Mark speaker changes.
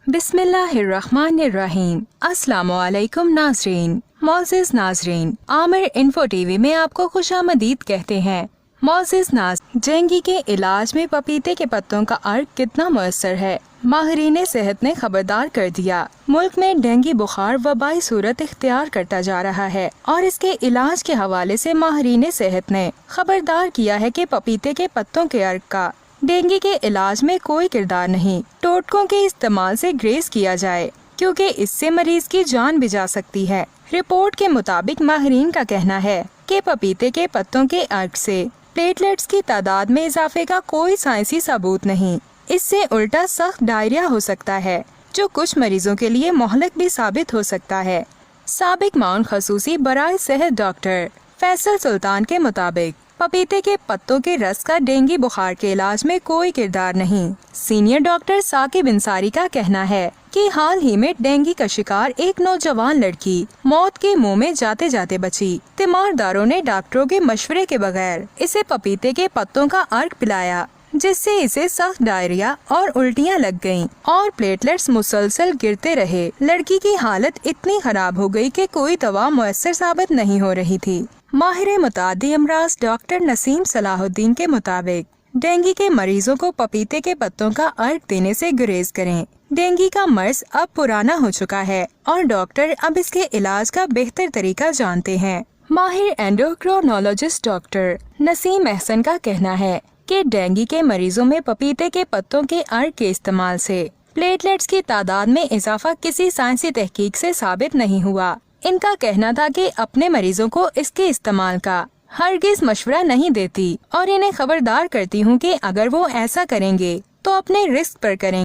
Speaker 1: बिस्मिल्लाहिर्रहमानिर्रहीम। अस्सलामुअलैकुम नाज़रीन। मोअज़्ज़िज़ नाज़रीन, आमिर इन्फो टीवी में आपको खुशामदीद कहते हैं। मोअज़्ज़िज़ नाज़रीन, डेंगू के इलाज में पपीते के पत्तों का अर्क कितना मुअस्सर है, माहिरीन सेहत ने खबरदार कर दिया। मुल्क में डेंगू बुखार वबाई सूरत इख्तियार करता जा रहा है और इसके इलाज के हवाले से माहिरीन सेहत ने खबरदार किया है कि पपीते के पत्तों के अर्क का डेंगू के इलाज में कोई किरदार नहीं। टोटकों के इस्तेमाल से ग्रेज किया जाए क्योंकि इससे मरीज की जान भी जा सकती है। रिपोर्ट के मुताबिक माहिरीन का कहना है कि पपीते के पत्तों के अर्क से प्लेटलेट्स की तादाद में इजाफे का कोई साइंसी सबूत नहीं। इससे उल्टा सख्त डायरिया हो सकता है जो कुछ मरीजों के लिए मोहलक भी साबित हो सकता है। साबिक माउन खसूसी बराए सेहत डॉक्टर फैसल सुल्तान के मुताबिक पपीते के पत्तों के रस का डेंगू बुखार के इलाज में कोई किरदार नहीं। सीनियर डॉक्टर साकिब इंसारी का कहना है कि हाल ही में डेंगू का शिकार एक नौजवान लड़की मौत के मुंह में जाते जाते बची। तीमारदारों ने डॉक्टरों के मशवरे के बगैर इसे पपीते के पत्तों का अर्क पिलाया, जिससे इसे सख्त डायरिया और उल्टियां लग गईं और प्लेटलेट्स मुसलसल गिरते रहे। लड़की की हालत इतनी खराब हो गई कि कोई दवा मुयस्सर साबित नहीं हो रही थी। माहिर मुतादी अमराज डॉक्टर नसीम सलाहुद्दीन के मुताबिक डेंगू के मरीजों को पपीते के पत्तों का अर्क देने से गुरेज करें। डेंगू का मर्ज अब पुराना हो चुका है और डॉक्टर अब इसके इलाज का बेहतर तरीका जानते हैं। माहिर एंडोक्रिनोलॉजिस्ट डॉक्टर नसीम अहसन का कहना है कि डेंगू के मरीजों में पपीते के पत्तों के अर्क के इस्तेमाल से प्लेटलेट्स की तादाद में इजाफा किसी साइंसी तहकीक से साबित नहीं हुआ। इनका कहना था कि अपने मरीजों को इसके इस्तेमाल का हरगिज मशवरा नहीं देती और इन्हें खबरदार करती हूँ कि अगर वो ऐसा करेंगे तो अपने रिस्क पर करें।